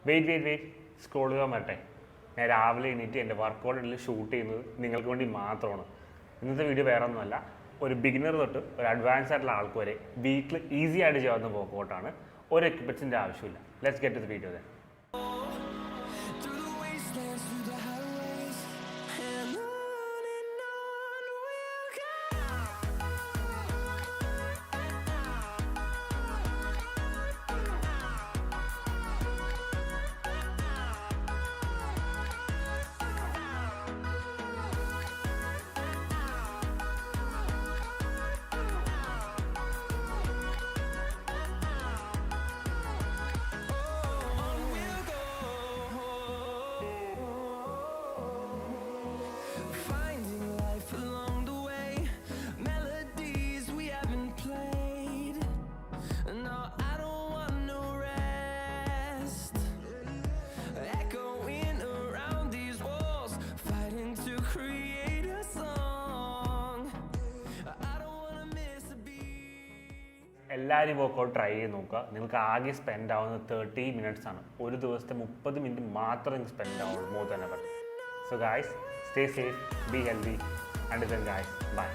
Wait scroll ചെയ്യാൻ പറ്റേ. ഞാൻ രാവിലെ എണീറ്റ് എൻ്റെ വർക്കൗട്ടിൽ ഷൂട്ട് ചെയ്യുന്നത് നിങ്ങൾക്ക് വേണ്ടി മാത്രമാണ്. ഇന്നത്തെ വീഡിയോ വേറെ ഒന്നുമല്ല, ഒരു ബിഗിനർ തൊട്ട് ഒരു അഡ്വാൻസ് ആയിട്ടുള്ള ആൾക്ക് വരെ വീക്കിൽ ഈസി ആയിട്ട് ചെയ്യാവുന്ന വർക്കൗട്ടാണ്. ഒരു എക്യുപ്മെൻറ്റ്സിൻ്റെ ആവശ്യമില്ല. Let's get to the video then. എല്ലാവരും വർക്കൗട്ട് ട്രൈ ചെയ്ത് നോക്കുക. നിങ്ങൾക്ക് ആകെ സ്പെൻഡ് ആവുന്നത് 30 മിനിറ്റ്സ് ആണ്. ഒരു ദിവസത്തെ 30 മിനിറ്റ് മാത്രം നിങ്ങൾക്ക് സ്പെൻഡ് ആവുള്ളൂ, more than ever. So guys, stay safe, be healthy, and then guys, by.